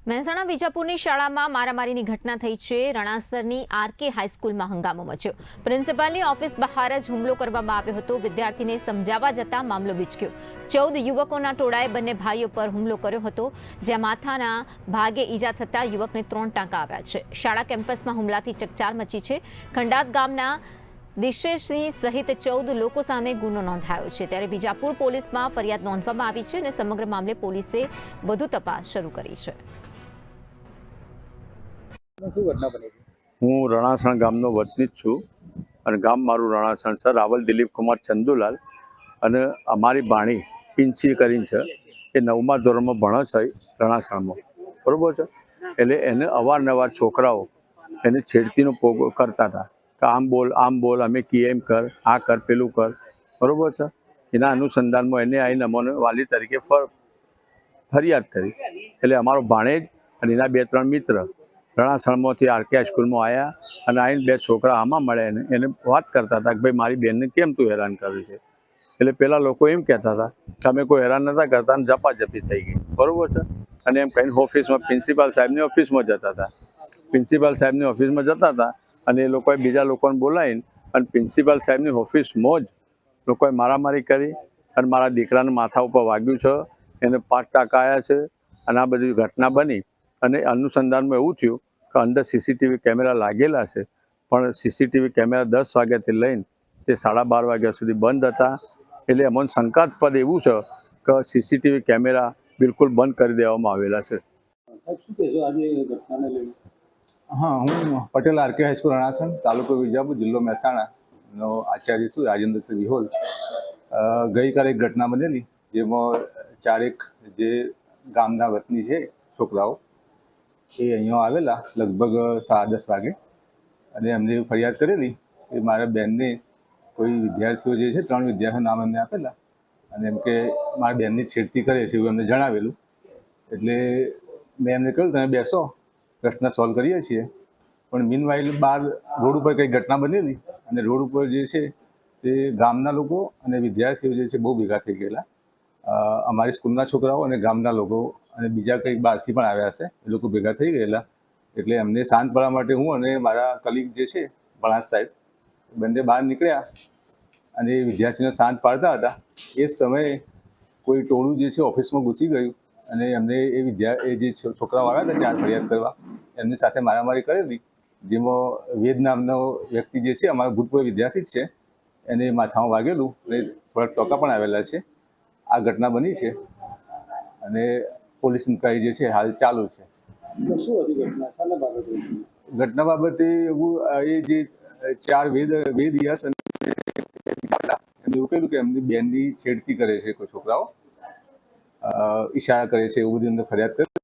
મહેસાણા વિજાપુરની શાળામાં મારામારીની ઘટના થઈ છે। રણાસરની આરકે હાઈસ્કૂલમાં હંગામો મચ્યો। પ્રિન્સિપાલની ઓફિસ બહાર જ હુમલો કરવામાં આવ્યો હતો। વિદ્યાર્થીને સમજાવવા જતાં મામલો બીચક્યો। 14 યુવકોના ટોળાએ બંને ભાઈઓ પર હુમલો કર્યો હતો, જ્યાં માથાના ભાગે ઈજા થતાં યુવકને 3 ટાંકા આવ્યા છે। શાળા કેમ્પસમાં હુમલાથી ચકચાર મચી છે। ખંડાત ગામના દિશેશસિંહ સહિત 14 લોકો સામે ગુનો નોંધાયો છે, ત્યારે વિજાપુર પોલીસમાં ફરિયાદ નોંધવામાં આવી છે અને સમગ્ર મામલે પોલીસે વધુ તપાસ શરૂ કરી છે। હું રણાસણ ગામનો વતની જ છું અને ગામ મારું રણાસણ છે। રાવલ દિલીપ કુમાર ચંદુલાલ અને અમારી બાણી પિંચી કરીને છે, એ 9મા ધોરણમાં ભણે છે રણાસણમાં, બરાબર છે। એટલે એને અવારનવાર છોકરાઓ એને છેડતીનો કરતા હતા કે આમ બોલ, અમે કહીએ એમ કર, આ કર, પેલું કર, બરાબર છે। એના અનુસંધાનમાં એને આવીને અમને વાલી તરીકે ફરિયાદ કરી। એટલે અમારો ભાણેજ અને એના 2-3 મિત્ર રણાસણમાંથી આરકે હાઈસ્કૂલમાં આવ્યા અને આવીને 2 છોકરા આમાં મળ્યા એને વાત કરતા હતા કે ભાઈ મારી બેનને કેમ તું હેરાન કરે છે। એટલે પેલા લોકો એમ કહેતા હતા કે અમે કોઈ હેરાન નહોતા કરતા અને ઝપાઝપી થઈ ગઈ, બરાબર છે। અને એમ કહીને ઓફિસમાં પ્રિન્સિપાલ સાહેબની ઓફિસમાં જતા હતા। પ્રિન્સિપાલ સાહેબની ઓફિસમાં જતા હતા અને એ લોકોએ બીજા લોકોને બોલાવીને અને પ્રિન્સિપાલ સાહેબની ઓફિસમાં જ લોકોએ મારામારી કરી અને મારા દીકરાને માથા ઉપર વાગ્યું છે, એને 5 ટાંકા આવ્યા છે અને આ બધી ઘટના બની। અને અનુસંધાનમાં એવું થયું કે અંદર સીસીટીવી કેમેરા લાગેલા છે, પણ સીસીટીવી કેમેરા 10 વાગ્યાથી લઈને તે 12:30 વાગ્યા સુધી બંધ હતા। એટલે અમને શંકાસ્પદ એવું છે કે સીસીટીવી કેમેરા બિલકુલ બંધ કરી દેવામાં આવેલા છે। હા, હું પટેલ આરકે હાઈસ્કૂલ રણાસણ, તાલુકો વિજાપુર, જિલ્લો મહેસાણાનો આચાર્ય છું, રાજેન્દ્રસિંહ વિહોલ। ગઈકાલે એક ઘટના બનેલી જેમાં 4 જે ગામના વતની છે છોકરાઓ, એ અહીંયા આવેલા લગભગ 10:30 વાગે અને એમને એવી ફરિયાદ કરેલી કે મારા બેનને કોઈ વિદ્યાર્થીઓ જે છે 3 વિદ્યાર્થીઓ નામ એમને આપેલા અને એમ કે મારા બેનની છેડતી કરે છે એવું એમને જણાવેલું। એટલે મેં એમને કહ્યું તમે બેસો, પ્રશ્ન સોલ્વ કરીએ છીએ। પણ મીનવાઇલ બહાર રોડ ઉપર કંઈક ઘટના બનેલી અને રોડ ઉપર જે છે તે ગામના લોકો અને વિદ્યાર્થીઓ જે છે બહુ ભેગા થઈ ગયેલા। અમારી સ્કૂલના છોકરાઓ અને ગામના લોકો અને બીજા કંઈક બહારથી પણ આવ્યા હશે, એ લોકો ભેગા થઈ ગયેલા। એટલે એમને શાંત પાડવા માટે હું અને મારા કલીગ જે છે ભણાસ સાહેબ બંને બહાર નીકળ્યા અને વિદ્યાર્થીને શાંત પાડતા હતા। એ સમયે કોઈ ટોળું જે છે ઓફિસમાં ઘૂસી ગયું અને એમને એ જે છોકરાઓ આવ્યા હતા 4 ફરિયાદ કરવા, એમની સાથે મારામારી કરેલી, જેમાં વેદ નામનો વ્યક્તિ જે છે અમારો ભૂતપૂર્વ વિદ્યાર્થી જ છે, એને માથામાં વાગેલું અને થોડા ટોકા પણ આવેલા છે। આ ઘટના બની છે અને પોલીસ ઇન્ક્વાયરી જે છે હાલ ચાલુ છે। ઘટના બાબતે એવું એ જે 4 વેદ યશ અને એવું કહ્યું કે એમની બેનની છેડતી કરે છે કોઈ છોકરાઓ, ઈશારા કરે છે એવું બધું એમને ફરિયાદ કરી।